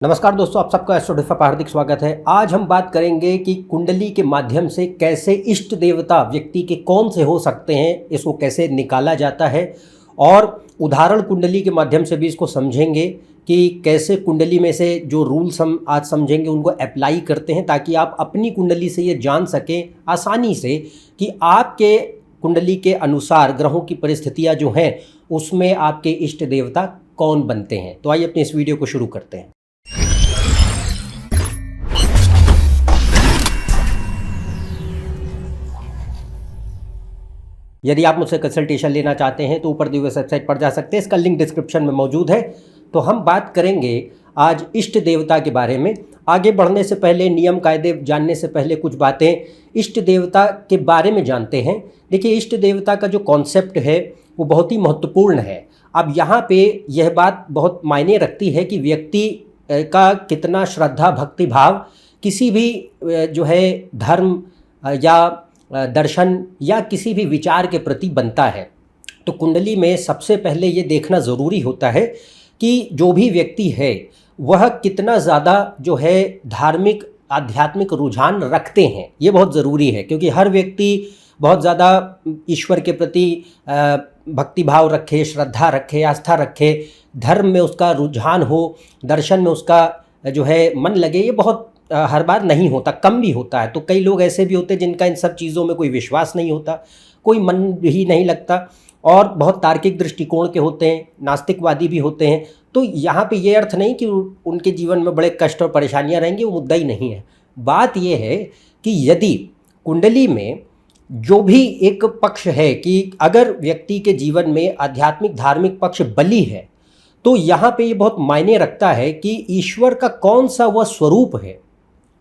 नमस्कार दोस्तों, आप सबका एस्ट्रोडिफा पर हार्दिक स्वागत है। आज हम बात करेंगे कि कुंडली के माध्यम से कैसे इष्ट देवता व्यक्ति के कौन से हो सकते हैं, इसको कैसे निकाला जाता है और उदाहरण कुंडली के माध्यम से भी इसको समझेंगे कि कैसे कुंडली में से जो रूल्स हम आज समझेंगे उनको अप्लाई करते हैं, ताकि आप अपनी कुंडली से ये जान सकें आसानी से कि आपके कुंडली के अनुसार ग्रहों की परिस्थितियाँ जो हैं उसमें आपके इष्ट देवता कौन बनते हैं। तो आइए अपनी इस वीडियो को शुरू करते हैं। यदि आप मुझसे कंसल्टेशन लेना चाहते हैं तो ऊपर दिए हुए वेबसाइट पर जा सकते हैं, इसका लिंक डिस्क्रिप्शन में मौजूद है। तो हम बात करेंगे आज इष्ट देवता के बारे में। आगे बढ़ने से पहले, नियम कायदे जानने से पहले कुछ बातें इष्ट देवता के बारे में जानते हैं। देखिए, इष्ट देवता का जो कॉन्सेप्ट है वो बहुत ही महत्वपूर्ण है। अब यहाँ पे यह बात बहुत मायने रखती है कि व्यक्ति का कितना श्रद्धा भक्ति भाव किसी भी जो है धर्म या दर्शन या किसी भी विचार के प्रति बनता है। तो कुंडली में सबसे पहले ये देखना ज़रूरी होता है कि जो भी व्यक्ति है वह कितना ज़्यादा जो है धार्मिक आध्यात्मिक रुझान रखते हैं। ये बहुत ज़रूरी है, क्योंकि हर व्यक्ति बहुत ज़्यादा ईश्वर के प्रति भक्ति भाव रखे, श्रद्धा रखे, आस्था रखे, धर्म में उसका रुझान हो, दर्शन में उसका जो है मन लगे, ये बहुत हर बार नहीं होता, कम भी होता है। तो कई लोग ऐसे भी होते हैं जिनका इन सब चीज़ों में कोई विश्वास नहीं होता, कोई मन भी नहीं लगता और बहुत तार्किक दृष्टिकोण के होते हैं, नास्तिकवादी भी होते हैं। तो यहाँ पे ये अर्थ नहीं कि उनके जीवन में बड़े कष्ट और परेशानियाँ रहेंगी, वो मुद्दा ही नहीं है। बात ये है कि यदि कुंडली में जो भी एक पक्ष है कि अगर व्यक्ति के जीवन में आध्यात्मिक धार्मिक पक्ष बली है, तो यहाँ पे ये बहुत मायने रखता है कि ईश्वर का कौन सा वह स्वरूप है।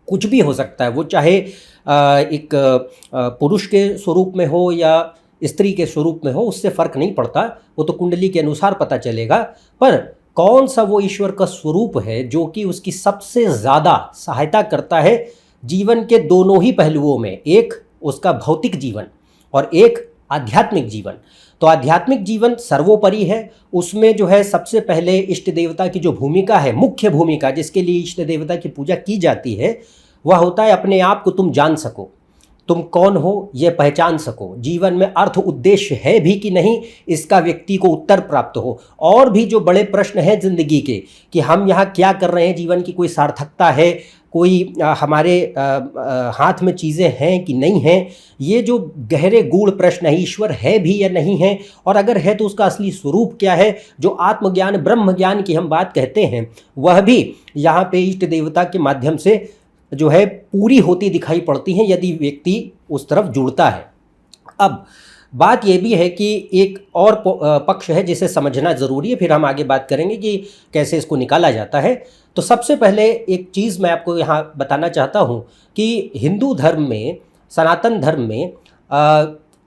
कुछ भी हो सकता है, वो चाहे एक पुरुष के स्वरूप में हो या स्त्री के स्वरूप में हो, उससे फ़र्क नहीं पड़ता, वो तो कुंडली के अनुसार पता चलेगा। पर कौन सा वो ईश्वर का स्वरूप है जो कि उसकी सबसे ज़्यादा सहायता करता है जीवन के दोनों ही पहलुओं में, एक उसका भौतिक जीवन और एक आध्यात्मिक जीवन। तो आध्यात्मिक जीवन सर्वोपरि है, उसमें जो है सबसे पहले इष्ट देवता की जो भूमिका है, मुख्य भूमिका जिसके लिए इष्ट देवता की पूजा की जाती है, वह होता है अपने आप को तुम जान सको, तुम कौन हो ये पहचान सको, जीवन में अर्थ उद्देश्य है भी कि नहीं इसका व्यक्ति को उत्तर प्राप्त हो, और भी जो बड़े प्रश्न हैं ज़िंदगी के कि हम यहाँ क्या कर रहे हैं, जीवन की कोई सार्थकता है, कोई हमारे हाथ में चीज़ें हैं कि नहीं हैं, ये जो गहरे गूढ़ प्रश्न है, ईश्वर है भी या नहीं है, और अगर है तो उसका असली स्वरूप क्या है, जो आत्मज्ञान ब्रह्म ज्ञान की हम बात कहते हैं, वह भी यहाँ पे इष्ट देवता के माध्यम से जो है पूरी होती दिखाई पड़ती हैं यदि व्यक्ति उस तरफ जुड़ता है। अब बात यह भी है कि एक और पक्ष है जिसे समझना ज़रूरी है, फिर हम आगे बात करेंगे कि कैसे इसको निकाला जाता है। तो सबसे पहले एक चीज़ मैं आपको यहाँ बताना चाहता हूँ कि हिंदू धर्म में, सनातन धर्म में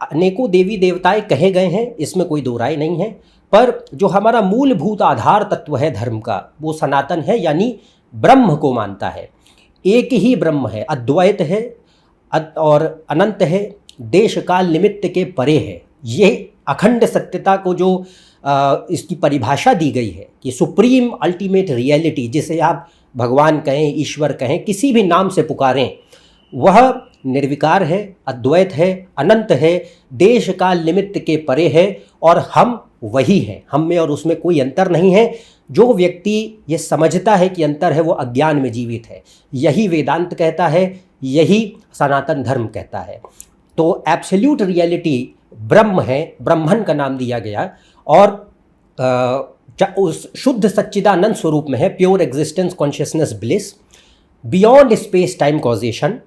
अनेकों देवी देवताएं कहे गए हैं, इसमें कोई दो राय नहीं है। पर जो हमारा मूलभूत आधार तत्व है धर्म का, वो सनातन है, यानी ब्रह्म को मानता है। एक ही ब्रह्म है, अद्वैत है और अनंत है, देश काल निमित्त के परे है। ये अखंड सत्यता को जो इसकी परिभाषा दी गई है कि सुप्रीम अल्टीमेट रियलिटी, जिसे आप भगवान कहें, ईश्वर कहें, किसी भी नाम से पुकारें, वह निर्विकार है, अद्वैत है, अनंत है, देश काल निमित्त के परे है और हम वही हैं। हम में और उसमें कोई अंतर नहीं है। जो व्यक्ति ये समझता है कि अंतर है, वो अज्ञान में जीवित है। यही वेदांत कहता है, यही सनातन धर्म कहता है। तो एब्सोल्यूट रियलिटी ब्रह्म है, ब्रह्मन का नाम दिया गया, और उस शुद्ध सच्चिदानंद स्वरूप में है, pure existence consciousness bliss, beyond space time causation,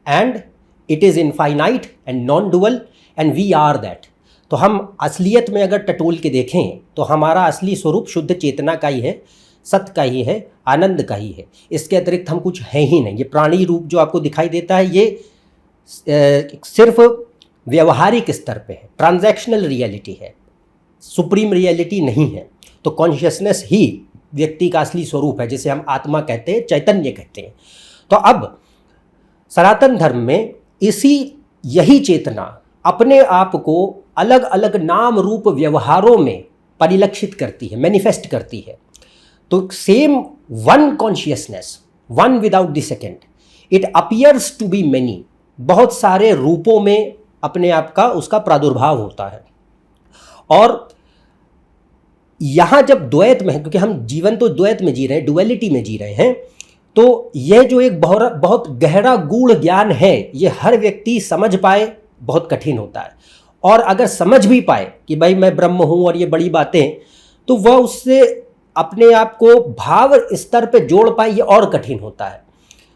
and it is infinite and non dual, and we are that. तो हम असलियत में अगर टटोल के देखें तो हमारा असली स्वरूप शुद्ध चेतना का ही है, सत्य का ही है, आनंद का ही है। इसके अतिरिक्त हम कुछ हैं ही नहीं। ये प्राणी रूप जो आपको दिखाई देता है, ये सिर्फ व्यवहारिक स्तर पे है, ट्रांजैक्शनल रियलिटी है, सुप्रीम रियलिटी नहीं है। तो कॉन्शियसनेस ही व्यक्ति का असली स्वरूप है, जिसे हम आत्मा कहते हैं, चैतन्य कहते हैं। तो अब सनातन धर्म में यही चेतना अपने आप को अलग अलग नाम रूप व्यवहारों में परिलक्षित करती है, मैनिफेस्ट करती है। तो same one consciousness, one without the second, it appears to be many, बहुत सारे रूपों में अपने आप का उसका प्रादुर्भाव होता है। और यहाँ जब द्वैत में, क्योंकि हम जीवन तो द्वैत में जी रहे हैं, डुअलिटी में जी रहे हैं, तो यह जो एक बहुत गहरा गूढ़ ज्ञान है, ये हर व्यक्ति समझ पाए बहुत कठिन होता है। और अगर समझ भी पाए कि भाई मैं ब्रह्म हूँ और ये बड़ी बातें, तो वह उससे अपने आप को भाव स्तर पे जोड़ पाए, ये और कठिन होता है।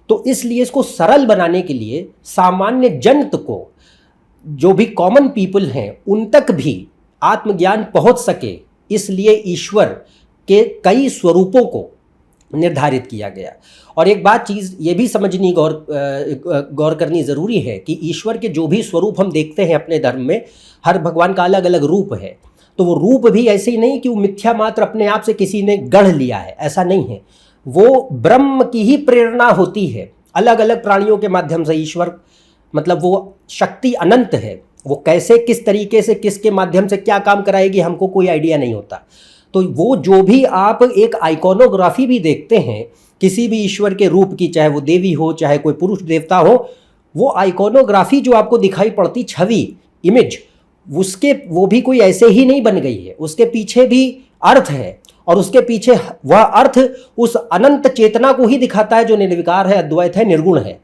तो इसलिए इसको सरल बनाने के लिए सामान्य जनता को, जो भी कॉमन पीपल हैं, उन तक भी आत्मज्ञान पहुंच सके, इसलिए ईश्वर के कई स्वरूपों को निर्धारित किया गया। और एक बात चीज़ ये भी समझनी, गौर करनी ज़रूरी है कि ईश्वर के जो भी स्वरूप हम देखते हैं अपने धर्म में, हर भगवान का अलग अलग रूप है। तो वो रूप भी ऐसे ही नहीं कि वो मिथ्या मात्र अपने आप से किसी ने गढ़ लिया है, ऐसा नहीं है। वो ब्रह्म की ही प्रेरणा होती है। अलग अलग प्राणियों के माध्यम से ईश्वर, मतलब वो शक्ति अनंत है। वो कैसे, किस तरीके से, किसके माध्यम से क्या काम कराएगी, हमको कोई आइडिया नहीं होता। तो वो जो भी आप एक आइकोनोग्राफी भी देखते हैं किसी भी ईश्वर के रूप की, चाहे वो देवी हो चाहे कोई पुरुष देवता हो, वो आइकोनोग्राफी जो आपको दिखाई पड़ती, छवि, इमेज, उसके वो भी कोई ऐसे ही नहीं बन गई है। उसके पीछे भी अर्थ है, और उसके पीछे वह अर्थ उस अनंत चेतना को ही दिखाता है जो निर्विकार है, अद्वैत है, निर्गुण है।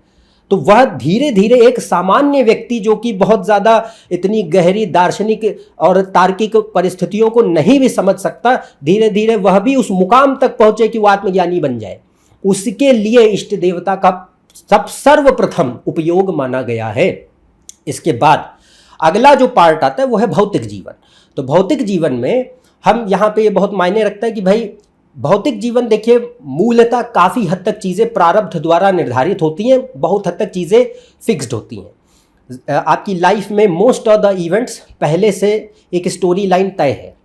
तो वह धीरे धीरे एक सामान्य व्यक्ति जो कि बहुत ज़्यादा इतनी गहरी दार्शनिक और तार्किक परिस्थितियों को नहीं भी समझ सकता, धीरे धीरे वह भी उस मुकाम तक पहुँचे कि वह आत्मज्ञानी बन जाए। उसके लिए इष्ट देवता का सर्वप्रथम उपयोग माना गया है। इसके बाद अगला जो पार्ट आता है वो है भौतिक जीवन। तो भौतिक जीवन में हम यहाँ पे ये बहुत मायने रखता है कि भाई भौतिक जीवन, देखिए, मूलतः काफ़ी हद तक चीज़ें प्रारब्ध द्वारा निर्धारित होती हैं, बहुत हद तक चीज़ें फिक्स्ड होती हैं। आपकी लाइफ में मोस्ट ऑफ द इवेंट्स पहले से एक स्टोरी लाइन तय है,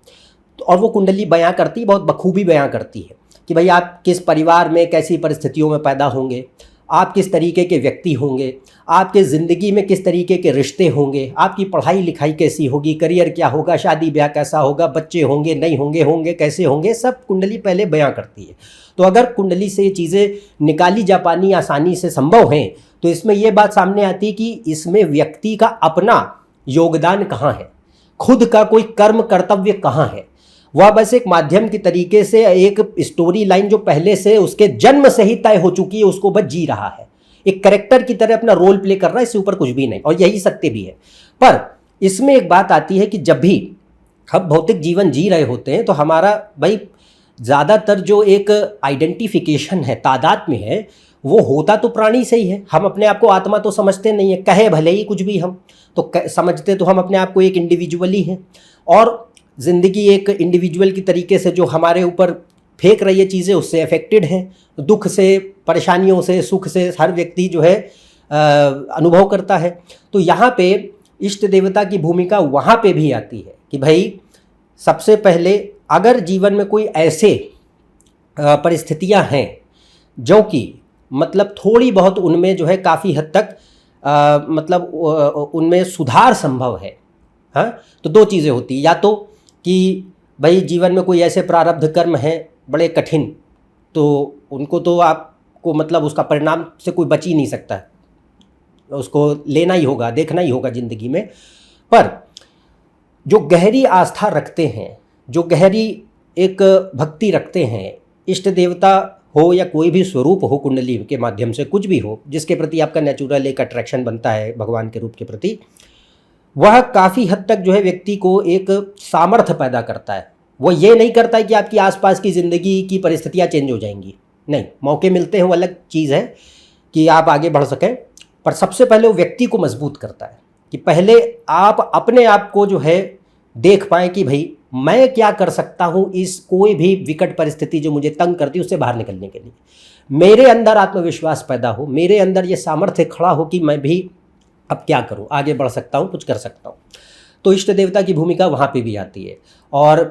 और वो कुंडली बयां करती है, बहुत बखूबी बयां करती है कि भाई आप किस परिवार में कैसी परिस्थितियों में पैदा होंगे, आप किस तरीके के व्यक्ति होंगे, आपके ज़िंदगी में किस तरीके के रिश्ते होंगे, आपकी पढ़ाई लिखाई कैसी होगी, करियर क्या होगा, शादी ब्याह कैसा होगा, बच्चे होंगे नहीं होंगे, होंगे कैसे होंगे, सब कुंडली पहले बयां करती है। तो अगर कुंडली से ये चीज़ें निकाली जा पानी आसानी से संभव हैं, तो इसमें ये बात सामने आती है कि इसमें व्यक्ति का अपना योगदान कहाँ है, खुद का कोई कर्म कर्तव्य कहाँ है। वह बस एक माध्यम की तरीके से एक स्टोरी लाइन जो पहले से उसके जन्म से ही तय हो चुकी है, उसको बस जी रहा है, एक कैरेक्टर की तरह अपना रोल प्ले कर रहा है, इससे ऊपर कुछ भी नहीं। और यही सत्य भी है। पर इसमें एक बात आती है कि जब भी हम भौतिक जीवन जी रहे होते हैं, तो हमारा भाई ज़्यादातर जो एक आइडेंटिफिकेशन है, तादात्म्य है, वो होता तो प्राणी से ही है। हम अपने आप को आत्मा तो समझते नहीं है, कहे भले ही कुछ भी हम तो समझते तो हम अपने आप को एक इंडिविजुअली हैं, और ज़िंदगी एक इंडिविजुअल की तरीके से जो हमारे ऊपर फेंक रही है चीज़ें, उससे अफेक्टेड हैं। दुख से, परेशानियों से, सुख से हर व्यक्ति जो है अनुभव करता है। तो यहाँ पे इष्ट देवता की भूमिका वहाँ पे भी आती है कि भाई सबसे पहले अगर जीवन में कोई ऐसे परिस्थितियाँ हैं जो कि मतलब थोड़ी बहुत उनमें जो है काफ़ी हद तक मतलब उनमें सुधार संभव है, हाँ, तो दो चीज़ें होती हैं। या तो कि भाई जीवन में कोई ऐसे प्रारब्ध कर्म हैं बड़े कठिन, तो उनको तो आपको मतलब उसका परिणाम से कोई बच ही नहीं सकता है, उसको लेना ही होगा, देखना ही होगा ज़िंदगी में। पर जो गहरी आस्था रखते हैं, जो गहरी एक भक्ति रखते हैं, इष्ट देवता हो या कोई भी स्वरूप हो कुंडली के माध्यम से, कुछ भी हो जिसके प्रति आपका नेचुरल एक अट्रैक्शन बनता है भगवान के रूप के प्रति, वह काफ़ी हद तक जो है व्यक्ति को एक सामर्थ्य पैदा करता है। वो ये नहीं करता है कि आपकी आसपास की ज़िंदगी की परिस्थितियाँ चेंज हो जाएंगी, नहीं, मौके मिलते हैं, वो अलग चीज़ है कि आप आगे बढ़ सकें। पर सबसे पहले वो व्यक्ति को मजबूत करता है कि पहले आप अपने आप को जो है देख पाएँ कि भाई मैं क्या कर सकता हूँ इस कोई भी विकट परिस्थिति जो मुझे तंग करती है उससे बाहर निकलने के लिए। मेरे अंदर आत्मविश्वास पैदा हो, मेरे अंदर ये सामर्थ्य खड़ा हो कि मैं भी अब क्या करूं, आगे बढ़ सकता हूं, कुछ कर सकता हूं। तो इष्ट देवता की भूमिका वहां पे भी आती है। और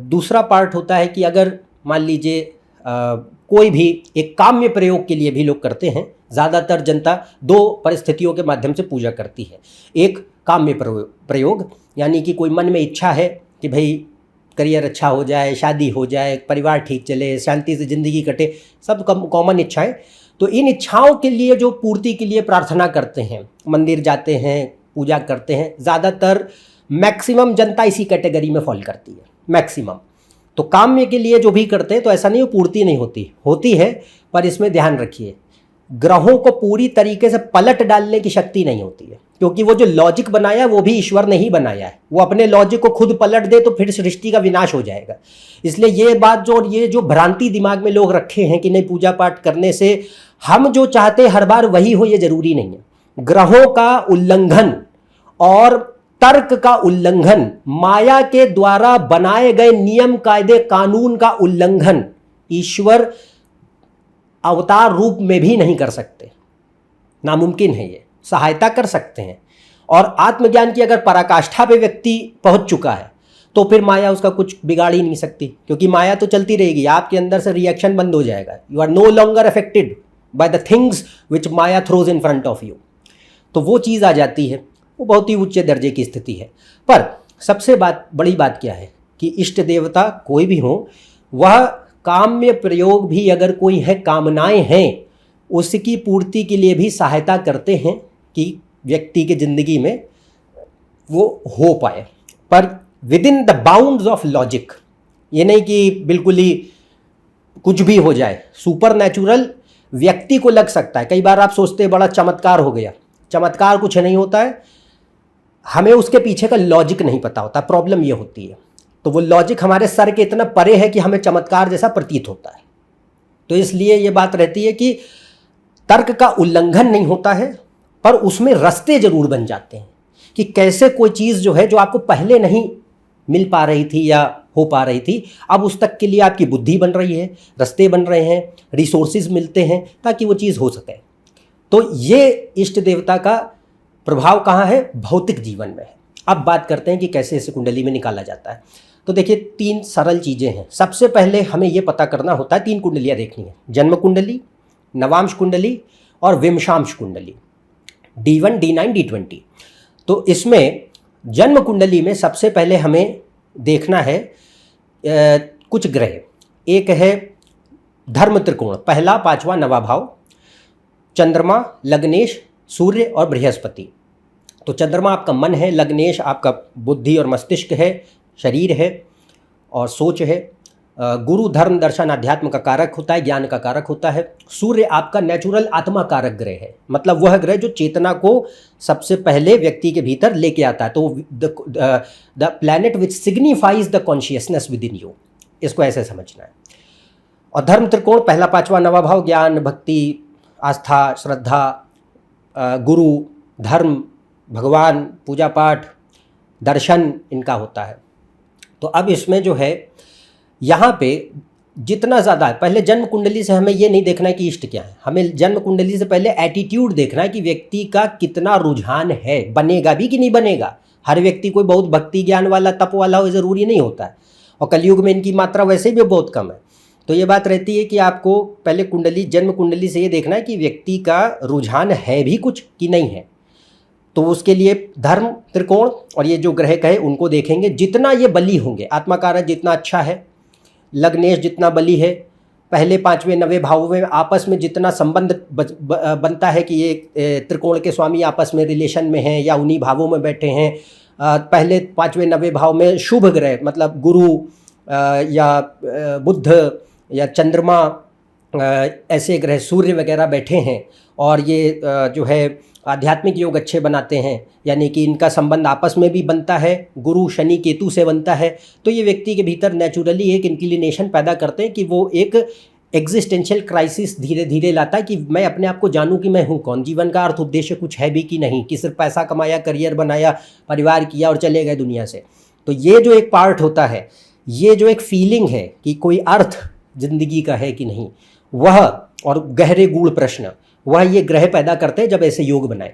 दूसरा पार्ट होता है कि अगर मान लीजिए कोई भी एक काम्य प्रयोग के लिए भी लोग करते हैं, ज़्यादातर जनता दो परिस्थितियों के माध्यम से पूजा करती है। एक काम्य प्रयोग, यानी कि कोई मन में इच्छा है कि भाई करियर अच्छा हो जाए, शादी हो जाए, परिवार ठीक चले, शांति से ज़िंदगी कटे, सब कॉमन इच्छाएं। तो इन इच्छाओं के लिए जो पूर्ति के लिए प्रार्थना करते हैं, मंदिर जाते हैं, पूजा करते हैं, ज़्यादातर मैक्सिमम जनता इसी कैटेगरी में फॉल करती है, मैक्सिमम। तो काम्य के लिए जो भी करते हैं तो ऐसा नहीं, पूर्ति नहीं होती है, पर इसमें ध्यान रखिए, ग्रहों को पूरी तरीके से पलट डालने की शक्ति नहीं होती है, क्योंकि वो जो लॉजिक बनाया वो भी ईश्वर ने ही बनाया है। वो अपने लॉजिक को खुद पलट दे तो फिर सृष्टि का विनाश हो जाएगा। इसलिए ये बात ये जो भ्रांति दिमाग में लोग रखे हैं कि नहीं पूजा पाठ करने से हम जो चाहते हैं हर बार वही हो, ये जरूरी नहीं है। ग्रहों का उल्लंघन और तर्क का उल्लंघन, माया के द्वारा बनाए गए नियम कायदे कानून का उल्लंघन ईश्वर अवतार रूप में भी नहीं कर सकते, नामुमकिन है। ये सहायता कर सकते हैं, और आत्मज्ञान की अगर पराकाष्ठा पे व्यक्ति पहुंच चुका है तो फिर माया उसका कुछ बिगाड़ ही नहीं सकती, क्योंकि माया तो चलती रहेगी, आपके अंदर से रिएक्शन बंद हो जाएगा। You are no longer affected by the things which maya throws in front of you. तो वो चीज़ आ जाती है, वो बहुत ही उच्च दर्जे की स्थिति है। पर सबसे बड़ी बात क्या है कि इष्ट देवता कोई भी हो, वह काम्य प्रयोग भी अगर कोई है, कामनाएं हैं, उसकी पूर्ति के लिए भी सहायता करते हैं कि व्यक्ति के ज़िंदगी में वो हो पाए, पर with in the bounds of logic. ये नहीं कि बिल्कुल ही कुछ भी हो जाए। सुपर नेचुरल व्यक्ति को लग सकता है, कई बार आप सोचते हैं बड़ा चमत्कार हो गया, चमत्कार कुछ नहीं होता है, हमें उसके पीछे का लॉजिक नहीं पता होता। प्रॉब्लम ये होती है, तो वो लॉजिक हमारे सर के इतना परे है कि हमें चमत्कार जैसा प्रतीत होता है। तो इसलिए ये बात रहती है कि तर्क का उल्लंघन नहीं होता है, पर उसमें रास्ते जरूर बन जाते हैं कि कैसे कोई चीज़ जो है, जो आपको पहले नहीं मिल पा रही थी या हो पा रही थी, अब उस तक के लिए आपकी बुद्धि बन रही है, रास्ते बन रहे हैं, रिसोर्सेज मिलते हैं ताकि वो चीज़ हो सके। तो ये इष्ट देवता का प्रभाव कहाँ है? भौतिक जीवन में है। अब बात करते हैं कि कैसे इसे कुंडली में निकाला जाता है। तो देखिए, 3 सरल चीज़ें हैं। सबसे पहले हमें ये पता करना होता है, 3 कुंडलियाँ देखनी है, जन्म कुंडली, नवांश कुंडली और विमशांश कुंडली, D1, D9, D20। तो इसमें जन्म कुंडली में सबसे पहले हमें देखना है कुछ ग्रह। एक है धर्म त्रिकोण, पहला 5वां नवा भाव, चंद्रमा, लग्नेश, सूर्य और बृहस्पति। तो चंद्रमा आपका मन है, लग्नेश आपका बुद्धि और मस्तिष्क है, शरीर है और सोच है, गुरु धर्म दर्शन अध्यात्म का कारक होता है, ज्ञान का कारक होता है। सूर्य आपका नेचुरल आत्मा कारक ग्रह है, मतलब वह ग्रह जो चेतना को सबसे पहले व्यक्ति के भीतर लेके आता है। तो the planet which signifies the consciousness with in you, इसको ऐसे समझना है। और धर्म त्रिकोण, पहला 5वां नवा भाव, ज्ञान, भक्ति, आस्था, श्रद्धा, गुरु, धर्म, भगवान, पूजा पाठ, दर्शन, इनका होता है। तो अब इसमें जो है, यहाँ पे जितना ज़्यादा है, पहले जन्म कुंडली से हमें ये नहीं देखना है कि इष्ट क्या है, हमें जन्म कुंडली से पहले एटीट्यूड देखना है कि व्यक्ति का कितना रुझान है, बनेगा भी कि नहीं बनेगा। हर व्यक्ति कोई बहुत भक्ति ज्ञान वाला, तप वाला हो, ज़रूरी नहीं होता है, और कलयुग में इनकी मात्रा वैसे भी बहुत कम है। तो ये बात रहती है कि आपको पहले कुंडली, जन्म कुंडली से ये देखना है कि व्यक्ति का रुझान है भी कुछ कि नहीं है। तो उसके लिए धर्म त्रिकोण और ये जो ग्रह कहे उनको देखेंगे। जितना ये बली होंगे, आत्मा कारक जितना अच्छा है, लग्नेश जितना बली है, पहले 5वें 9वें भावों में आपस में जितना संबंध बनता है कि ये त्रिकोण के स्वामी आपस में रिलेशन में हैं या उन्हीं भावों में बैठे हैं, पहले 5वें 9वें भाव में शुभ ग्रह, मतलब गुरु या बुध या चंद्रमा, ऐसे ग्रह, सूर्य वगैरह बैठे हैं, और ये जो है आध्यात्मिक योग अच्छे बनाते हैं, यानी कि इनका संबंध आपस में भी बनता है, गुरु शनि केतु से बनता है। तो ये व्यक्ति के भीतर नेचुरली एक इंक्लिनेशन पैदा करते हैं कि वो एक एग्जिस्टेंशियल क्राइसिस धीरे धीरे लाता है कि मैं अपने आप को जानूं कि मैं हूं कौन, जीवन का अर्थ उद्देश्य कुछ है भी कि नहीं, कि सिर्फ पैसा कमाया, करियर बनाया, परिवार किया और चले गए दुनिया से। तो ये जो एक पार्ट होता है, ये जो एक फीलिंग है कि कोई अर्थ जिंदगी का है कि नहीं, वह और गहरे गूढ़ प्रश्न, वह ये ग्रह पैदा करते हैं जब ऐसे योग बनाए।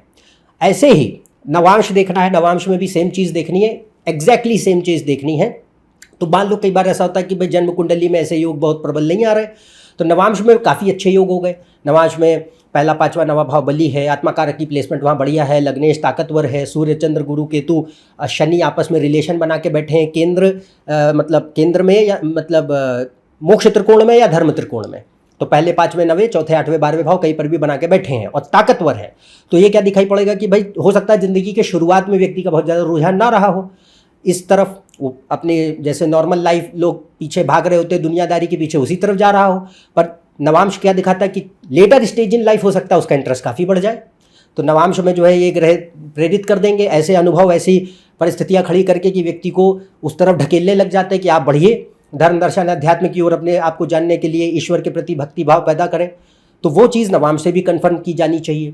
ऐसे ही नवांश देखना है, नवांश में भी सेम चीज़ देखनी है, एग्जैक्टली सेम चीज़ देखनी है। तो मान लो कई बार ऐसा होता है कि भाई जन्म कुंडली में ऐसे योग बहुत प्रबल नहीं आ रहे, तो नवांश में काफ़ी अच्छे योग हो गए। नवांश में पहला पांचवा नवा भाव बली है, आत्मा कारक की प्लेसमेंट वहाँ बढ़िया है, लग्नेश ताकतवर है, सूर्य चंद्र गुरु केतु शनि आपस में रिलेशन बना के बैठे हैं, मतलब केंद्र में या मतलब मोक्ष त्रिकोण में या धर्म त्रिकोण में। तो पहले पांचवें नवे चौथे आठवें 12वें भाव कहीं पर भी बना के बैठे हैं और ताकतवर है। तो ये क्या दिखाई पड़ेगा कि भाई हो सकता है जिंदगी के शुरुआत में व्यक्ति का बहुत ज़्यादा रुझान ना रहा हो इस तरफ, वो अपने जैसे नॉर्मल लाइफ लोग पीछे भाग रहे होते हैं दुनियादारी के पीछे, उसी तरफ जा रहा हो। पर नवांश क्या दिखाता है कि लेटर स्टेज इन लाइफ हो सकता है उसका इंटरेस्ट काफ़ी बढ़ जाए। तो नवांश में जो है ये ग्रह प्रेरित कर देंगे ऐसे अनुभव, ऐसी परिस्थितियाँ खड़ी करके कि व्यक्ति को उस तरफ ढकेलने लग जाते हैं कि आप बढ़िए धर्म दर्शन अध्यात्म की ओर, अपने आप को जानने के लिए ईश्वर के प्रति भक्ति भाव पैदा करें। तो वो चीज़ नवांश से भी कन्फर्म की जानी चाहिए।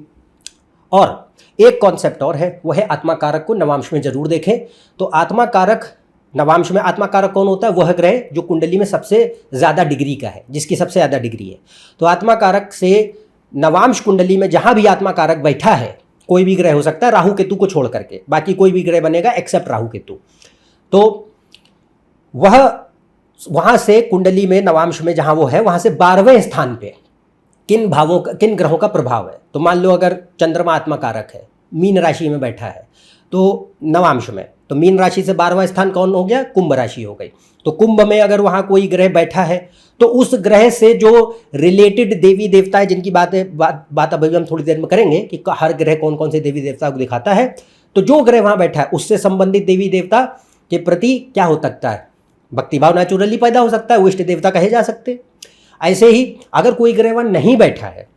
और एक कॉन्सेप्ट और है, वो है आत्मा कारक को नवांश में जरूर देखें। तो आत्मा कारक नवांश में, आत्मा कारक कौन होता है? वह ग्रह जो कुंडली में सबसे ज़्यादा डिग्री का है, जिसकी सबसे ज़्यादा डिग्री है। तो आत्मा कारक से नवांश कुंडली में जहाँ भी आत्मा कारक बैठा है, कोई भी ग्रह हो सकता है राहु केतु को छोड़ करके, बाकी कोई भी ग्रह बनेगा एक्सेप्ट राहु केतु। तो वह वहाँ से कुंडली में नवांश में जहाँ वो है वहाँ से 12वें स्थान पे किन भावों का, किन ग्रहों का प्रभाव है। तो मान लो अगर चंद्रमा आत्मा कारक है, मीन राशि में बैठा है तो नवांश में, तो मीन राशि से 12वां स्थान कौन हो गया? कुंभ राशि हो गई। तो कुंभ में अगर वहाँ कोई ग्रह बैठा है तो उस ग्रह से जो रिलेटेड देवी देवता है, जिनकी बात अभी हम थोड़ी देर में करेंगे कि हर ग्रह कौन कौन से देवी देवता को दिखाता है, तो जो ग्रह वहाँ बैठा है उससे संबंधित देवी देवता के प्रति क्या हो सकता है? भक्तिभाव नेचुरली पैदा हो सकता है, वो इष्ट देवता कहे जा सकते। ऐसे ही अगर कोई ग्रह वहाँ नहीं बैठा है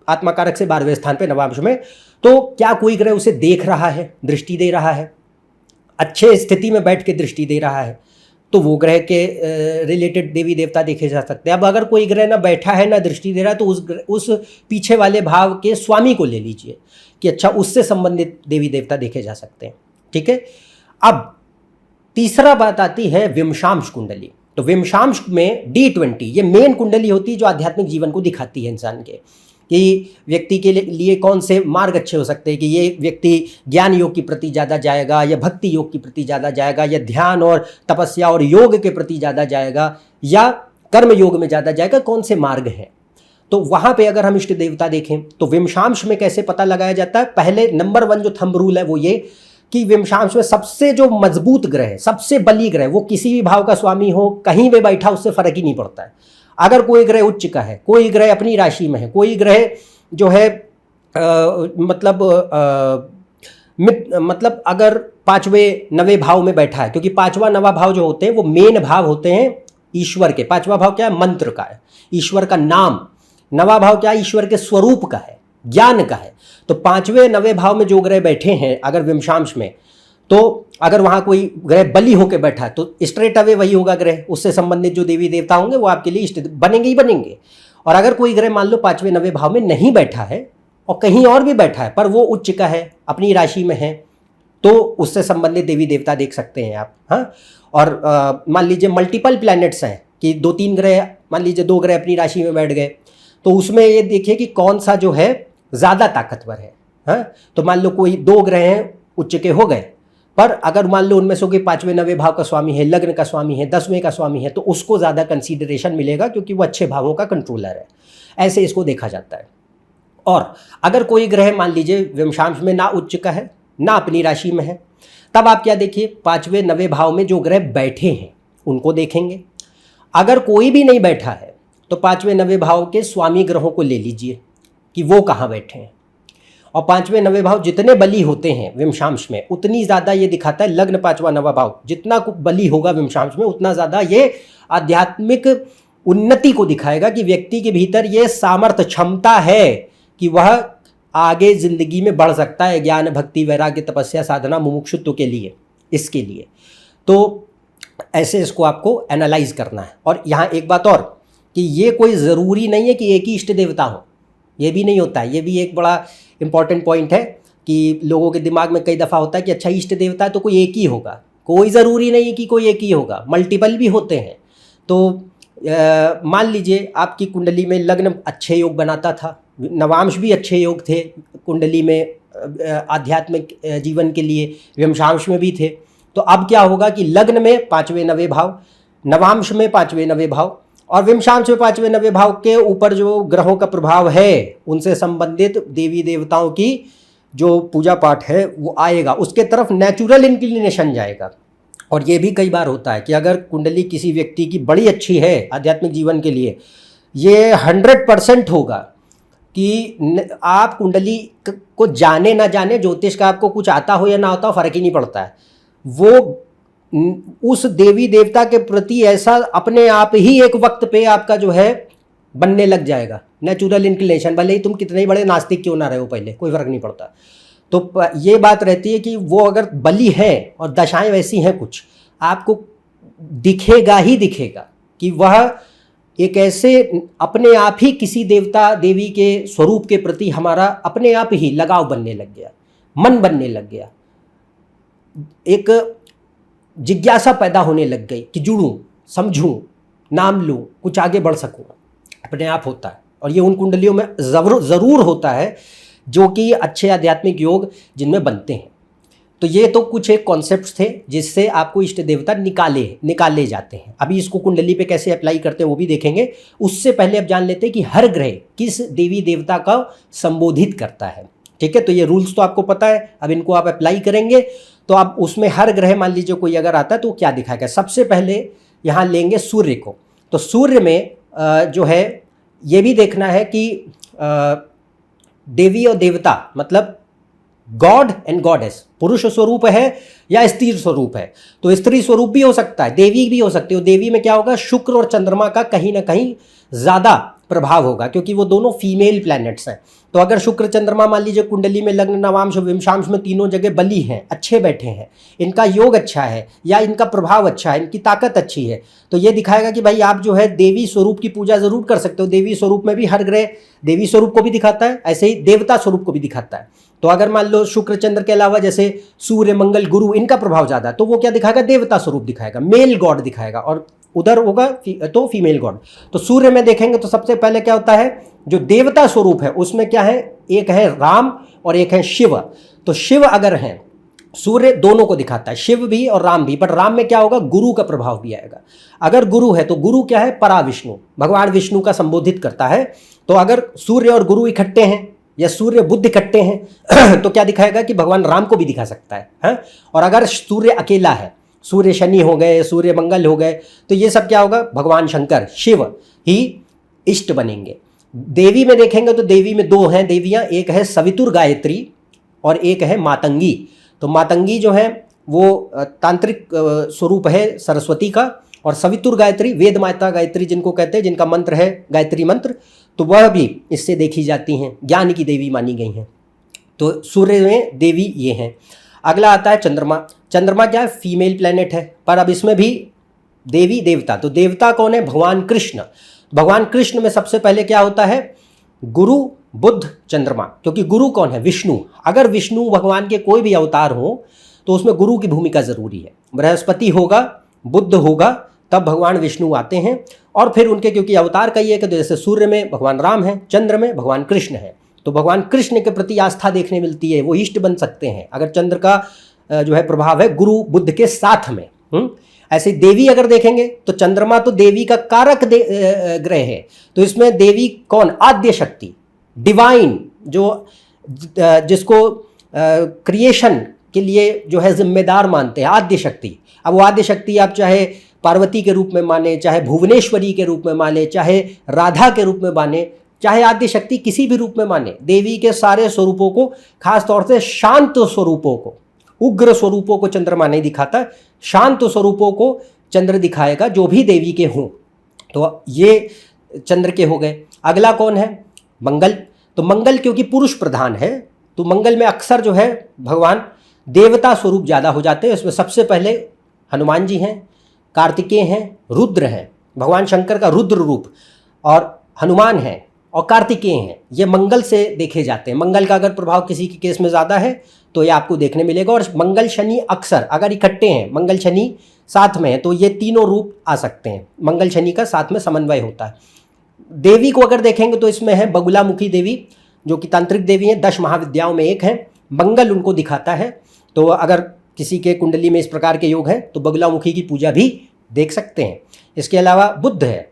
आत्मा कारक से 12वें स्थान पे नवांश में, तो क्या कोई ग्रह उसे देख रहा है, दृष्टि दे रहा है, अच्छे स्थिति में बैठ के दृष्टि दे रहा है, तो वो ग्रह के रिलेटेड देवी देवता देखे जा सकते हैं। अब अगर कोई ग्रह ना बैठा है ना दृष्टि दे रहा है, तो उस पीछे वाले भाव के स्वामी को ले लीजिए कि अच्छा उससे संबंधित देवी देवता देखे जा सकते हैं। ठीक है। अब तीसरा बात आती है विमशांश कुंडली। तो विमशांश में D20 ये मेन कुंडली होती है जो आध्यात्मिक जीवन को दिखाती है इंसान के, कि व्यक्ति के लिए कौन से मार्ग अच्छे हो सकते हैं, कि ये व्यक्ति ज्ञान योग के प्रति ज़्यादा जाएगा या भक्ति योग के प्रति ज़्यादा जाएगा या ध्यान और तपस्या और योग के प्रति ज़्यादा जाएगा या कर्म योग में ज़्यादा जाएगा, कौन से मार्ग हैं। तो वहाँ पे अगर हम इष्ट देवता देखें तो विमशांश में कैसे पता लगाया जाता है? पहले नंबर 1 जो थंब रूल है वो ये कि विमशांश में सबसे जो मजबूत ग्रह है, सबसे बली ग्रह, वो किसी भी भाव का स्वामी हो, कहीं भी बैठा उससे फर्क ही नहीं पड़ता है। अगर कोई ग्रह उच्च का है, कोई ग्रह अपनी राशि में है, कोई ग्रह जो है मतलब अगर 5वें 9वें भाव में बैठा है, क्योंकि 5वां 9वां भाव जो होते हैं वो मेन भाव होते हैं ईश्वर के। 5वां भाव क्या है? मंत्र का है, ईश्वर का नाम। 9वां भाव क्या है? ईश्वर के स्वरूप का है, ज्ञान का है। तो 5वें 9वें भाव में जो ग्रह बैठे हैं अगर विमशांश में, तो अगर वहाँ कोई ग्रह बली होकर बैठा है तो स्ट्रेट अवे वही होगा ग्रह, उससे संबंधित जो देवी देवता होंगे वो आपके लिए इष्ट बनेंगे ही बनेंगे। और अगर कोई ग्रह मान लो 5वें 9वें भाव में नहीं बैठा है और कहीं और भी बैठा है पर वो उच्च का है, अपनी राशि में है, तो उससे संबंधित देवी देवता देख सकते हैं आप। हाँ। और मान लीजिए मल्टीपल प्लैनेट्स हैं कि 2-3 ग्रह, मान लीजिए 2 ग्रह अपनी राशि में बैठ गए, तो उसमें ये देखिए कि कौन सा जो है ज़्यादा ताकतवर है। हाँ। तो मान लो कोई 2 ग्रह हैं उच्च के हो गए, पर अगर मान लो उनमें से कोई 5वें 9वें भाव का स्वामी है, लग्न का स्वामी है, 10वें का स्वामी है, तो उसको ज़्यादा कंसीडरेशन मिलेगा क्योंकि वो अच्छे भावों का कंट्रोलर है। ऐसे इसको देखा जाता है। और अगर कोई ग्रह मान लीजिए विमशांश में ना उच्च का है ना अपनी राशि में है, तब आप क्या देखिए 5वें 9वें भाव में जो ग्रह बैठे हैं उनको देखेंगे। अगर कोई भी नहीं बैठा है तो 5वें 9वें भाव के स्वामी ग्रहों को ले लीजिए कि वो कहाँ बैठे हैं। और 5वें 9वें भाव जितने बली होते हैं विमशांश में, उतनी ज़्यादा ये दिखाता है लग्न 5वां 9वां भाव जितना बली होगा विमशांश में, उतना ज़्यादा ये आध्यात्मिक उन्नति को दिखाएगा कि व्यक्ति के भीतर ये सामर्थ्य क्षमता है कि वह आगे ज़िंदगी में बढ़ सकता है, ज्ञान भक्ति वैराग्य तपस्या साधना मुमुक्षुत्व के लिए, इसके लिए। तो ऐसे इसको आपको एनालाइज करना है। और यहाँ एक बात और कि ये कोई ज़रूरी नहीं है कि एक ही इष्ट देवता हो, ये भी नहीं होता है। ये भी एक बड़ा इंपॉर्टेंट पॉइंट है कि लोगों के दिमाग में कई दफ़ा होता है कि अच्छा इष्ट देवता है तो कोई एक ही होगा। कोई ज़रूरी नहीं है कि कोई एक ही होगा, मल्टीपल भी होते हैं। तो मान लीजिए आपकी कुंडली में लग्न अच्छे योग बनाता था, नवांश भी अच्छे योग थे कुंडली में आध्यात्मिक जीवन के लिए, विमशांश में भी थे। तो अब क्या होगा कि लग्न में 5वें 9वें भाव, नवांश में 5वें 9वें भाव और विमशांश में 5वें 9वें भाव के ऊपर जो ग्रहों का प्रभाव है उनसे संबंधित देवी देवताओं की जो पूजा पाठ है वो आएगा, उसके तरफ नेचुरल इंक्लिनेशन जाएगा। और ये भी कई बार होता है कि अगर कुंडली किसी व्यक्ति की बड़ी अच्छी है आध्यात्मिक जीवन के लिए, ये 100% होगा कि आप कुंडली को जाने ना जाने, ज्योतिष का आपको कुछ आता हो या ना आता हो फर्क ही नहीं पड़ता है, वो उस देवी देवता के प्रति ऐसा अपने आप ही एक वक्त पे आपका जो है बनने लग जाएगा नेचुरल इंक्लिनेशन, भले ही तुम कितने ही बड़े नास्तिक क्यों ना रहे हो पहले, कोई फर्क नहीं पड़ता। तो ये बात रहती है कि वो अगर बली है और दशाएं वैसी हैं कुछ, आपको दिखेगा ही दिखेगा कि वह एक ऐसे अपने आप ही किसी देवता देवी के स्वरूप के प्रति हमारा अपने आप ही लगाव बनने लग गया, मन बनने लग गया, एक जिज्ञासा पैदा होने लग गई कि जुड़ूं, समझूं, नाम लूं, कुछ आगे बढ़ सकूं, अपने आप होता है। और ये उन कुंडलियों में ज़रूर होता है जो कि अच्छे आध्यात्मिक योग जिनमें बनते हैं। तो ये तो कुछ एक कॉन्सेप्ट्स थे जिससे आपको इष्ट देवता निकाले जाते हैं। अभी इसको कुंडली पे कैसे अप्लाई करते हैं वो भी देखेंगे। उससे पहले अब जान लेते हैं कि हर ग्रह किस देवी देवता का संबोधित करता है। ठीक है, तो ये रूल्स तो आपको पता है, अब इनको आप अप्लाई करेंगे तो आप उसमें हर ग्रह मान लीजिए कोई अगर आता है तो क्या दिखाएगा। सबसे पहले यहाँ लेंगे सूर्य को। तो सूर्य में जो है ये भी देखना है कि देवी और देवता मतलब गॉड एंड गॉडेस पुरुष स्वरूप है या स्त्री स्वरूप है। तो स्त्री स्वरूप भी हो सकता है, देवी भी हो सकती है। देवी में क्या होगा, शुक्र और चंद्रमा का कहीं ना कहीं ज़्यादा प्रभाव होगा क्योंकि वो दोनों फीमेल प्लैनेट्स हैं। तो अगर शुक्र चंद्रमा मान लीजिए कुंडली में लग्न नवांश विमशांश में तीनों जगह बली हैं, अच्छे बैठे हैं, इनका योग अच्छा है या इनका प्रभाव अच्छा है, इनकी ताकत अच्छी है, तो ये दिखाएगा कि भाई आप जो है देवी स्वरूप की पूजा जरूर कर सकते हो। देवी स्वरूप में भी हर ग्रह देवी स्वरूप को भी दिखाता है, ऐसे ही देवता स्वरूप को भी दिखाता है। तो अगर मान लो शुक्र चंद्र के अलावा जैसे सूर्य मंगल गुरु इनका प्रभाव ज़्यादा है तो वो क्या दिखाएगा, देवता स्वरूप दिखाएगा, मेल गॉड दिखाएगा, और उधर होगा तो फीमेल गॉड। तो सूर्य में देखेंगे तो सबसे पहले क्या होता है, जो देवता स्वरूप है उसमें क्या है, एक है राम और एक है शिव। तो शिव अगर हैं, सूर्य दोनों को दिखाता है, शिव भी और राम भी, पर राम में क्या होगा, गुरु का प्रभाव भी आएगा। अगर गुरु है तो गुरु क्या है, परा विष्णु, भगवान विष्णु का संबोधित करता है। तो अगर सूर्य और गुरु इकट्ठे हैं या सूर्य बुध इकट्ठे हैं तो क्या दिखाएगा कि भगवान राम को भी दिखा सकता है। और अगर सूर्य अकेला है, सूर्य शनि हो गए, सूर्य मंगल हो गए, तो ये सब क्या होगा, भगवान शंकर शिव ही इष्ट बनेंगे। देवी में देखेंगे तो देवी में दो हैं देवियां, एक है सवितुर गायत्री और एक है मातंगी। तो मातंगी जो है वो तांत्रिक स्वरूप है सरस्वती का, और सवितुर गायत्री वेद माता गायत्री जिनको कहते हैं, जिनका मंत्र है गायत्री मंत्र, तो वह भी इससे देखी जाती हैं, ज्ञान की देवी मानी गई हैं। तो सूर्य में देवी ये हैं। अगला आता है चंद्रमा। चंद्रमा क्या है, फीमेल प्लेनेट है, पर अब इसमें भी देवी देवता। तो देवता कौन है, भगवान कृष्ण। भगवान कृष्ण में सबसे पहले क्या होता है, गुरु बुध चंद्रमा, क्योंकि गुरु कौन है, विष्णु। अगर विष्णु भगवान के कोई भी अवतार हो तो उसमें गुरु की भूमिका जरूरी है। बृहस्पति होगा, बुध होगा, तब भगवान विष्णु आते हैं। और फिर उनके क्योंकि अवतार कई है कि जैसे सूर्य में भगवान राम है, चंद्र में भगवान कृष्ण है, तो भगवान कृष्ण के प्रति आस्था देखने मिलती है, वो इष्ट बन सकते हैं अगर चंद्र का जो है प्रभाव है गुरु बुध के साथ में। ऐसे देवी अगर देखेंगे तो चंद्रमा तो देवी का कारक ग्रह है, तो इसमें देवी कौन, आद्य शक्ति, डिवाइन, जो जिसको क्रिएशन के लिए जो है जिम्मेदार मानते हैं, आद्य शक्ति। अब वो आद्य शक्ति आप चाहे पार्वती के रूप में माने, चाहे भुवनेश्वरी के रूप में माने, चाहे राधा के रूप में माने, चाहे आद्य शक्ति किसी भी रूप में माने, देवी के सारे स्वरूपों को, खास तौर से शांत स्वरूपों को, उग्र स्वरूपों को चंद्रमा नहीं दिखाता, शांत स्वरूपों को चंद्र दिखाएगा जो भी देवी के हों। तो ये चंद्र के हो गए। अगला कौन है, मंगल। तो मंगल क्योंकि पुरुष प्रधान है तो मंगल में अक्सर जो है भगवान देवता स्वरूप ज़्यादा हो जाते हैं। इसमें सबसे पहले हनुमान जी हैं, कार्तिकेय हैं, रुद्र हैं, भगवान शंकर का रुद्र रूप, और हनुमान हैं और कार्तिकेय हैं। ये मंगल से देखे जाते हैं। मंगल का अगर प्रभाव किसी के केस में ज़्यादा है तो ये आपको देखने मिलेगा। और मंगल शनि अक्सर अगर इकट्ठे हैं, मंगल शनि साथ में है, तो ये तीनों रूप आ सकते हैं। मंगल शनि का साथ में समन्वय होता है। देवी को अगर देखेंगे तो इसमें है बगुलामुखी देवी, जो कि तांत्रिक देवी हैं, 10 महाविद्याओं में एक है। मंगल उनको दिखाता है। तो अगर किसी के कुंडली में इस प्रकार के योग हैं तो बगुलामुखी की पूजा भी देख सकते हैं। इसके अलावा बुध है,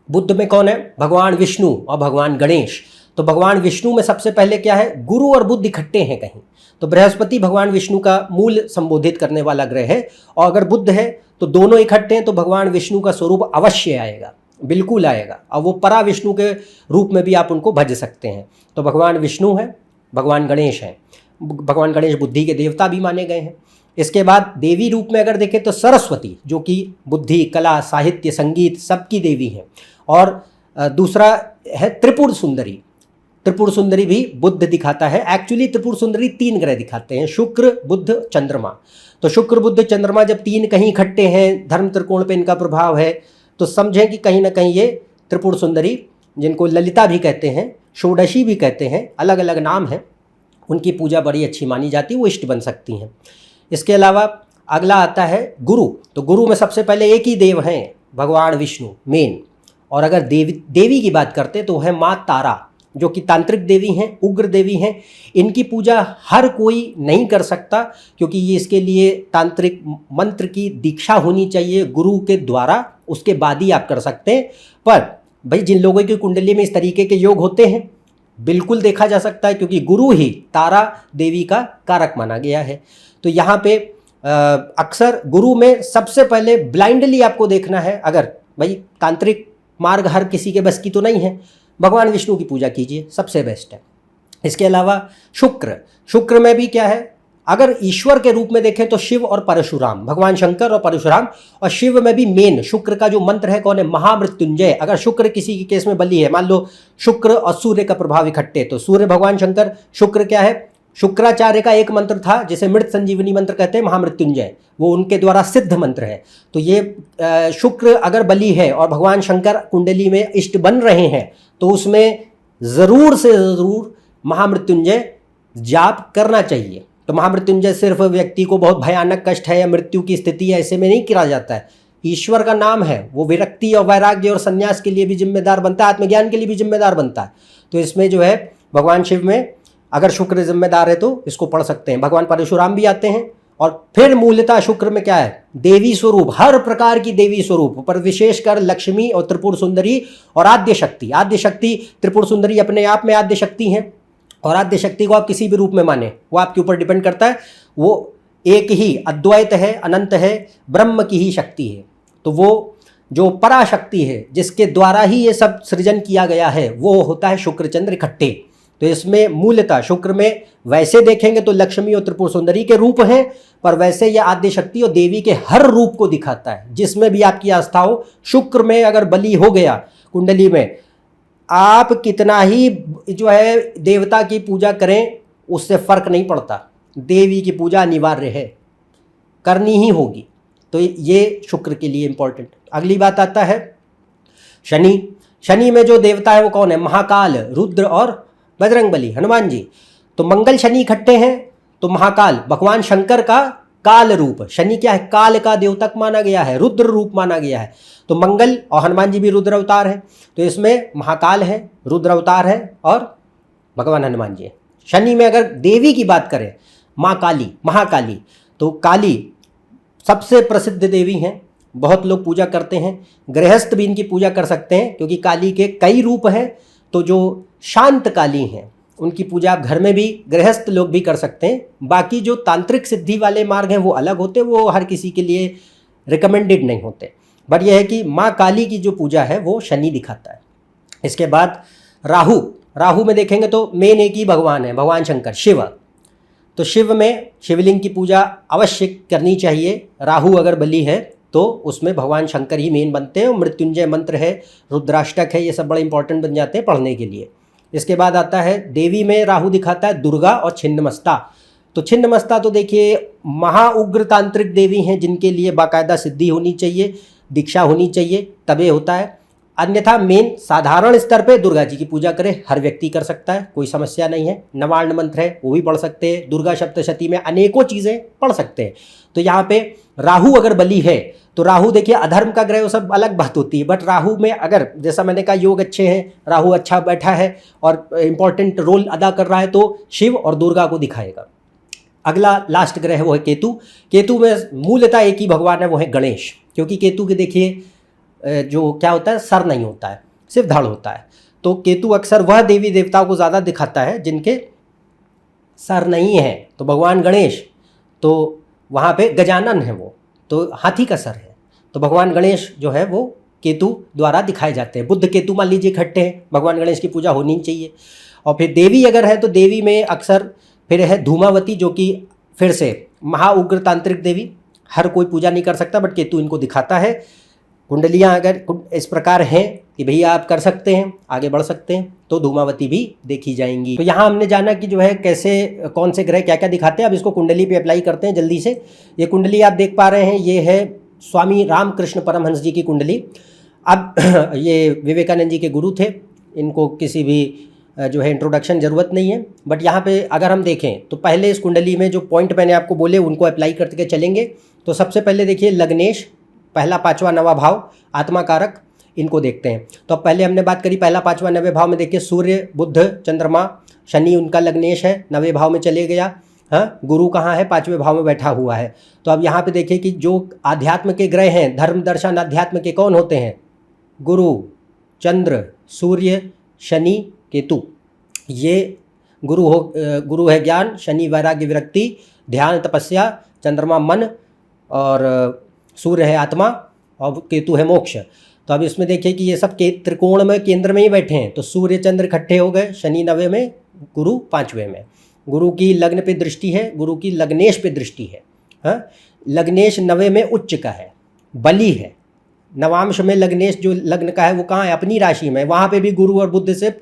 बुध में कौन है? भगवान विष्णु और भगवान गणेश। तो भगवान विष्णु में सबसे पहले क्या है? गुरु और बुध इकट्ठे हैं कहीं, तो बृहस्पति भगवान विष्णु का मूल संबोधित करने वाला ग्रह है। और अगर बुध है तो दोनों इकट्ठे हैं, तो भगवान विष्णु का स्वरूप अवश्य आएगा, बिल्कुल आएगा। और वो परा विष्णु के रूप में भी आप उनको भज सकते हैं। तो भगवान विष्णु है, भगवान गणेश हैं। भगवान गणेश बुद्धि के देवता भी माने गए हैं। इसके बाद देवी रूप में अगर देखें तो सरस्वती, जो कि बुद्धि, कला, साहित्य, संगीत सबकी देवी हैं। और दूसरा है त्रिपुर सुंदरी। त्रिपुर सुंदरी भी बुध दिखाता है। एक्चुअली त्रिपुर सुंदरी 3 ग्रह दिखाते हैं, शुक्र, बुध, चंद्रमा। तो शुक्र, बुध, चंद्रमा जब 3 कहीं इकट्ठे हैं, धर्म त्रिकोण पे इनका प्रभाव है, तो समझें कि कहीं ना कहीं ये त्रिपुर सुंदरी, जिनको ललिता भी कहते हैं, षोडशी भी कहते हैं, अलग अलग नाम हैं, उनकी पूजा बड़ी अच्छी मानी जाती है, वो इष्ट बन सकती हैं। इसके अलावा अगला आता है गुरु। तो गुरु में सबसे पहले एक ही देव हैं, भगवान विष्णु मेन। और अगर देवी की बात करते तो है माँ तारा, जो कि तांत्रिक देवी हैं, उग्र देवी हैं। इनकी पूजा हर कोई नहीं कर सकता, क्योंकि ये इसके लिए तांत्रिक मंत्र की दीक्षा होनी चाहिए गुरु के द्वारा, उसके बाद ही आप कर सकते हैं। पर भाई जिन लोगों की कुंडली में इस तरीके के योग होते हैं, बिल्कुल देखा जा सकता है, क्योंकि गुरु ही तारा देवी का कारक माना गया है। तो यहाँ पे अक्सर गुरु में सबसे पहले ब्लाइंडली आपको देखना है। अगर भाई तांत्रिक मार्ग हर किसी के बस की तो नहीं है, भगवान विष्णु की पूजा कीजिए, सबसे बेस्ट है। इसके अलावा शुक्र में भी क्या है? अगर ईश्वर के रूप में देखें तो शिव और परशुराम, भगवान शंकर और परशुराम। और शिव में भी मेन शुक्र का जो मंत्र है कौन है? महामृत्युंजय। अगर शुक्र किसी के केस में बली है, मान लो शुक्र और सूर्य का प्रभाव इकट्ठे, तो सूर्य भगवान शंकर, शुक्र क्या है? शुक्राचार्य का एक मंत्र था जिसे मृत संजीवनी मंत्र कहते हैं, महामृत्युंजय, वो उनके द्वारा सिद्ध मंत्र है। तो ये शुक्र अगर बली है और भगवान शंकर कुंडली में इष्ट बन रहे हैं, तो उसमें ज़रूर से ज़रूर महामृत्युंजय जाप करना चाहिए। तो महामृत्युंजय सिर्फ व्यक्ति को बहुत भयानक कष्ट है या मृत्यु की स्थिति है ऐसे में नहीं किया जाता है। ईश्वर का नाम है, वो विरक्ति और वैराग्य और संन्यास के लिए भी जिम्मेदार बनता है, आत्मज्ञान के लिए भी जिम्मेदार बनता है। तो इसमें जो है भगवान शिव में अगर शुक्र जिम्मेदार है तो इसको पढ़ सकते हैं। भगवान परशुराम भी आते हैं। और फिर मूलतः शुक्र में क्या है? देवी स्वरूप, हर प्रकार की देवी स्वरूप, पर विशेषकर लक्ष्मी और त्रिपुर सुंदरी और आद्य शक्ति। आद्य शक्ति, त्रिपुर सुंदरी अपने आप में आद्य शक्ति हैं, और आद्य शक्ति को आप किसी भी रूप में माने, वो आपके ऊपर डिपेंड करता है। वो एक ही अद्वैत है, अनंत है, ब्रह्म की ही शक्ति है। तो वो जो पराशक्ति है, जिसके द्वारा ही ये सब सृजन किया गया है, वो होता है शुक्र चंद्र इकट्ठे। तो इसमें मूलतः शुक्र में वैसे देखेंगे तो लक्ष्मी और त्रिपुर सुंदरी के रूप हैं, पर वैसे ये आद्य शक्ति और देवी के हर रूप को दिखाता है, जिसमें भी आपकी आस्था हो। शुक्र में अगर बली हो गया कुंडली में, आप कितना ही जो है देवता की पूजा करें, उससे फर्क नहीं पड़ता। देवी की पूजा अनिवार्य है, करनी ही होगी। तो ये शुक्र के लिए इंपॉर्टेंट। अगली बात आता है शनि। शनि में जो देवता है वो कौन है? महाकाल, रुद्र और बजरंगबली, हनुमान जी। तो मंगल शनि इकट्ठे हैं, तो महाकाल भगवान शंकर का काल रूप। शनि क्या है? काल का द्योतक माना गया है, रुद्र रूप माना गया है। तो मंगल और हनुमान जी भी रुद्र अवतार है। तो इसमें महाकाल है, रुद्र अवतार है, और भगवान हनुमान जी है। शनि में अगर देवी की बात करें, माँ काली, महाकाली, तो काली सबसे प्रसिद्ध देवी हैं, बहुत लोग पूजा करते हैं। गृहस्थ भी इनकी पूजा कर सकते हैं, क्योंकि काली के कई रूप हैं। तो जो शांत काली हैं उनकी पूजा आप घर में भी, गृहस्थ लोग भी कर सकते हैं। बाकी जो तांत्रिक सिद्धि वाले मार्ग हैं वो अलग होते, वो हर किसी के लिए रिकमेंडेड नहीं होते। बट यह है कि माँ काली की जो पूजा है वो शनि दिखाता है। इसके बाद राहु। राहु में देखेंगे तो मेन एक ही भगवान है, भगवान शंकर, शिव। तो शिव में शिवलिंग की पूजा अवश्य करनी चाहिए। राहु अगर बली है तो उसमें भगवान शंकर ही मेन बनते हैं। और मृत्युंजय मंत्र है, रुद्राष्टक है, ये सब बड़े इंपॉर्टेंट बन जाते हैं पढ़ने के लिए। इसके बाद आता है देवी में राहु दिखाता है दुर्गा और छिन्नमस्ता। तो छिन्नमस्ता तो देखिए महा उग्र तांत्रिक देवी हैं, जिनके लिए बाकायदा सिद्धि होनी चाहिए, दीक्षा होनी चाहिए, तबे होता है। अन्यथा मेन साधारण स्तर पे दुर्गा जी की पूजा करें, हर व्यक्ति कर सकता है, कोई समस्या नहीं है। नवार्ण मंत्र है वो भी पढ़ सकते हैं, दुर्गा सप्तशती में अनेकों चीज़ें पढ़ सकते हैं। तो यहाँ पे राहु अगर बली है तो राहु देखिए अधर्म का ग्रह, वो सब अलग बात होती है। बट राहु में अगर जैसा मैंने कहा योग अच्छे हैं, राहु अच्छा बैठा है और इंपॉर्टेंट रोल अदा कर रहा है, तो शिव और दुर्गा को दिखाएगा। अगला लास्ट ग्रह है वो है केतु। केतु में मूलतः एक ही भगवान है, वो है गणेश। क्योंकि केतु के देखिए जो क्या होता है, सर नहीं होता है, सिर्फ धड़ होता है। तो केतु अक्सर वह देवी देवताओं को ज़्यादा दिखाता है जिनके सर नहीं है। तो भगवान गणेश, तो वहाँ पे गजानन है वो, तो हाथी का सर है। तो भगवान गणेश जो है वो केतु द्वारा दिखाए जाते हैं। बुध केतु मान लीजिए इकट्ठे हैं, भगवान गणेश की पूजा होनी चाहिए। और फिर देवी अगर है तो देवी में अक्सर फिर है धूमावती, जो कि फिर से महाउग्र तांत्रिक देवी, हर कोई पूजा नहीं कर सकता, बट केतु इनको दिखाता है। कुंडलियाँ अगर इस प्रकार हैं कि भैया आप कर सकते हैं, आगे बढ़ सकते हैं, तो धूमावती भी देखी जाएंगी। तो यहाँ हमने जाना कि जो है कैसे कौन से ग्रह क्या क्या दिखाते हैं। अब इसको कुंडली पे अप्लाई करते हैं जल्दी से। ये कुंडली आप देख पा रहे हैं, ये है स्वामी रामकृष्ण परमहंस जी की कुंडली। अब ये विवेकानंद जी के गुरु थे, इनको किसी भी जो है इंट्रोडक्शन ज़रूरत नहीं है। बट यहाँ पे अगर हम देखें तो पहले इस कुंडली में जो पॉइंट मैंने आपको बोले उनको अप्लाई करके चलेंगे। तो सबसे पहले देखिए लग्नेश, पहला पांचवा नवा भाव, आत्मा कारक, इनको देखते हैं। तो अब पहले हमने बात करी पहला पांचवा नवे भाव में, देखिए सूर्य, बुध, चंद्रमा, शनि उनका लग्नेश है, नवे भाव में चले गया। हाँ, गुरु कहाँ है, पांचवें भाव में बैठा हुआ है। तो अब यहाँ पे देखिए कि जो आध्यात्म के ग्रह हैं, धर्म दर्शन अध्यात्म के कौन होते हैं, गुरु, चंद्र, सूर्य, शनि, केतु। ये गुरु है ज्ञान, शनि वैराग्य विरक्ति, ध्यान तपस्या, चंद्रमा मन, और सूर्य है आत्मा, और केतु है मोक्ष। तो अब इसमें देखिए कि ये सब के त्रिकोण में केंद्र में ही बैठे हैं। तो सूर्य चंद्र इकट्ठे हो गए, शनि नवे में, गुरु पांचवें में। गुरु की लग्न पे दृष्टि है, गुरु की लग्नेश पे दृष्टि है। हाँ, लग्नेश नवे में उच्च का है, बली है। नवांश में लग्नेश जो लग्न का है वो कहाँ है, अपनी राशि में, वहाँ पे भी गुरु और बुध से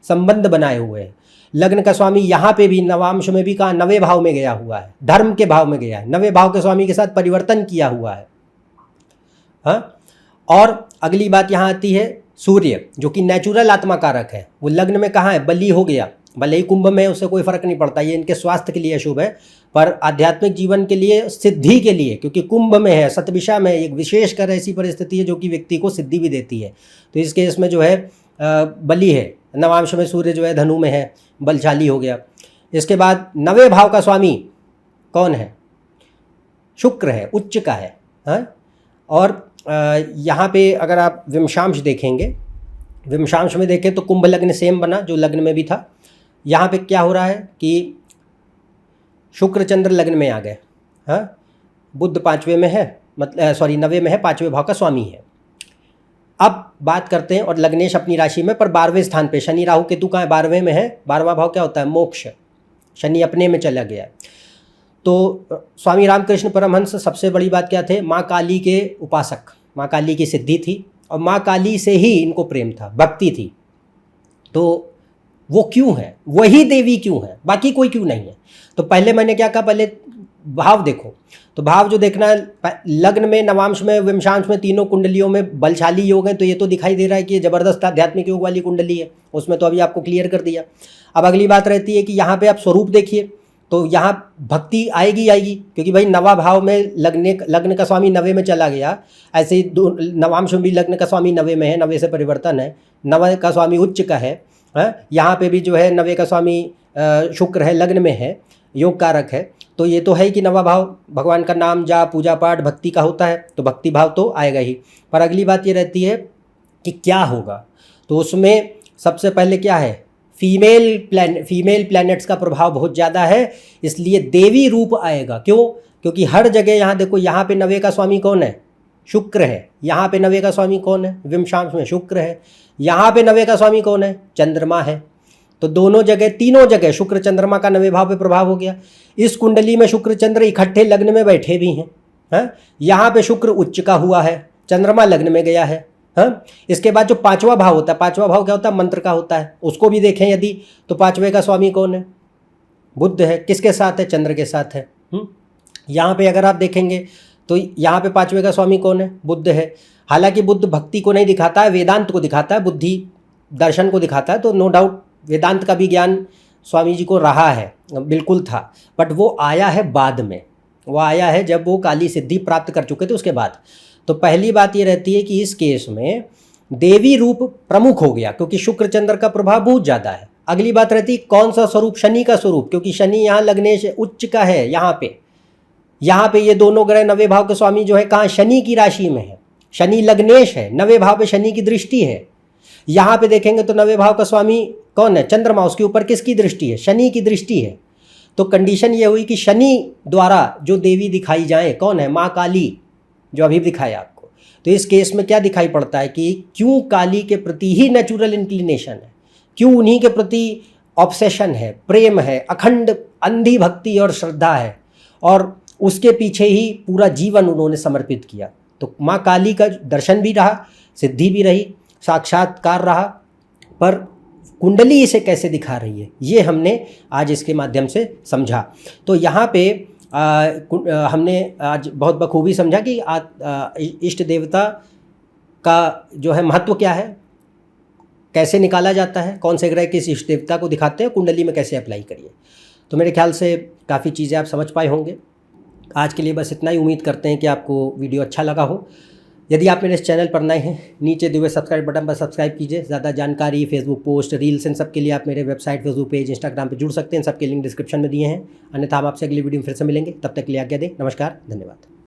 संबंध बनाए हुए हैं। लग्न का स्वामी यहाँ पे भी नवांश में भी कहाँ, नवे भाव में गया हुआ है, धर्म के भाव में गया है, नवे भाव के स्वामी के साथ परिवर्तन किया हुआ है। हाँ, और अगली बात यहाँ आती है सूर्य, जो कि नेचुरल आत्मा कारक है, वो लग्न में कहाँ है, बली हो गया। भले ही कुंभ में, उससे कोई फर्क नहीं पड़ता, ये इनके स्वास्थ्य के लिए अशुभ है, पर आध्यात्मिक जीवन के लिए, सिद्धि के लिए, क्योंकि कुंभ में है, सतविषा में, एक विशेषकर ऐसी परिस्थिति है जो कि व्यक्ति को सिद्धि भी देती है। तो इस केस में जो है बली है, नवांश में सूर्य जो है धनु में है, बलशाली हो गया। इसके बाद नवे भाव का स्वामी कौन है, शुक्र है, उच्च का है। हाँ, और यहाँ पे अगर आप विमशांश देखेंगे, विमशांश में देखें तो कुंभ लग्न सेम बना जो लग्न में भी था। यहाँ पे क्या हो रहा है कि शुक्र चंद्र लग्न में आ गए। हाँ, बुध पांचवें में है, मतलब नवे में है, पांचवें भाव का स्वामी है। अब बात करते हैं, और लग्नेश अपनी राशि में, पर 12वें स्थान पे शनि राहु केतु का है, 12वें में है। 12वां भाव क्या होता है, मोक्ष, शनि अपने में चला गया। तो स्वामी रामकृष्ण परमहंस सबसे बड़ी बात क्या थे, माँ काली के उपासक, माँ काली की सिद्धि थी, और माँ काली से ही इनको प्रेम था, भक्ति थी। तो वो क्यों है, वही देवी क्यों है, बाकी कोई क्यों नहीं है। तो पहले मैंने क्या कहा, पहले भाव देखो। तो भाव जो देखना है, लग्न में, नवांश में, विमशांश में, तीनों कुंडलियों में बलशाली योग है। तो ये तो दिखाई दे रहा है कि ये जबरदस्त आध्यात्मिक योग वाली कुंडली है, उसमें तो अभी आपको क्लियर कर दिया। अब अगली बात रहती है कि यहाँ पे आप स्वरूप देखिए, तो यहाँ भक्ति आएगी आएगी, क्योंकि भाई नवा भाव में लग्न का स्वामी नवे में चला गया। ऐसे ही नवांश में भी लग्न का स्वामी नवे में है, नवे से परिवर्तन है, नवे का स्वामी उच्च का है। यहाँ पे भी जो है नवे का स्वामी शुक्र है, लग्न में है, योग कारक है। तो ये तो है कि नवा भाव भगवान का नाम जाप पूजा पाठ भक्ति का होता है, तो भक्ति भाव तो आएगा ही। पर अगली बात ये रहती है कि क्या होगा, तो उसमें सबसे पहले क्या है, फीमेल प्लैनेट्स का प्रभाव बहुत ज़्यादा है, इसलिए देवी रूप आएगा। क्यों, क्योंकि हर जगह यहाँ देखो, यहाँ पे नवे का स्वामी कौन है, शुक्र है। यहाँ पे नवे का स्वामी कौन है, विमशांश में शुक्र है। यहाँ पे नवे का स्वामी कौन है, चंद्रमा है। तो दोनों जगह, तीनों जगह शुक्र चंद्रमा का नवे भाव पे प्रभाव हो गया। इस कुंडली में शुक्र चंद्र इकट्ठे लग्न में बैठे भी हैं। हाँ, यहाँ पे शुक्र उच्च का हुआ है, चंद्रमा लग्न में गया है। हाँ, इसके बाद जो पांचवा भाव होता है, पांचवा भाव क्या होता है, मंत्र का होता है, उसको भी देखें यदि, तो पांचवे का स्वामी कौन है, बुध है। किसके साथ है, चंद्र के साथ है। यहाँ पे अगर आप देखेंगे तो यहाँ पे पांचवे का स्वामी कौन है, बुध है। हालांकि बुध भक्ति को नहीं दिखाता है, वेदांत को दिखाता है, बुद्धि दर्शन को दिखाता है। तो नो डाउट वेदांत का भी ज्ञान स्वामी जी को रहा है, बिल्कुल था, बट वो आया है बाद में, वो आया है जब वो काली सिद्धि प्राप्त कर चुके थे उसके बाद। तो पहली बात ये रहती है कि इस केस में देवी रूप प्रमुख हो गया, क्योंकि शुक्र चंद्र का प्रभाव बहुत ज़्यादा है। अगली बात रहती है कौन सा स्वरूप, शनि का स्वरूप, क्योंकि शनि यहाँ लग्नेश उच्च का है। यहाँ पे ये दोनों ग्रह नवे भाव के स्वामी जो है कहाँ, शनि की राशि में है। शनि लग्नेश है, 9वें भाव पे शनि की दृष्टि है। यहाँ पे देखेंगे तो 9वें भाव का स्वामी कौन है? चंद्रमा। उसके ऊपर किसकी दृष्टि है? शनि की दृष्टि है। तो कंडीशन ये हुई कि शनि द्वारा जो देवी दिखाई जाए कौन है? माँ काली, जो अभी दिखाया आपको। तो इस केस में क्या दिखाई पड़ता है कि क्यों काली के प्रति ही नेचुरल इंक्लिनेशन है, क्यों उन्हीं के प्रति ऑब्सेशन है, प्रेम है, अखंड अंधी भक्ति और श्रद्धा है, और उसके पीछे ही पूरा जीवन उन्होंने समर्पित किया। तो माँ काली का दर्शन भी रहा, सिद्धि भी रही, साक्षात्कार रहा, पर कुंडली इसे कैसे दिखा रही है ये हमने आज इसके माध्यम से समझा। तो यहाँ पे हमने आज बहुत बखूबी समझा कि इष्ट देवता का जो है महत्व क्या है, कैसे निकाला जाता है, कौन से ग्रह किस इष्ट देवता को दिखाते हैं, कुंडली में कैसे अप्लाई करिए। तो मेरे ख्याल से काफ़ी चीज़ें आप समझ पाए होंगे। आज के लिए बस इतना ही। उम्मीद करते हैं कि आपको वीडियो अच्छा लगा हो। यदि आप मेरे इस चैनल पर नए हैं, नीचे दिए हुए सब्सक्राइब बटन पर सब्सक्राइब कीजिए। ज़्यादा जानकारी, फेसबुक पोस्ट, रील्स, इन सब के लिए आप मेरे वेबसाइट, फेसबुक पेज, इंस्टाग्राम पे जुड़ सकते हैं। सबके लिंक डिस्क्रिप्शन में दिए हैं। अन्यथा हम आपसे अगली वीडियो में फिर से मिलेंगे। तब तक के लिए आज्ञा दें। नमस्कार, धन्यवाद।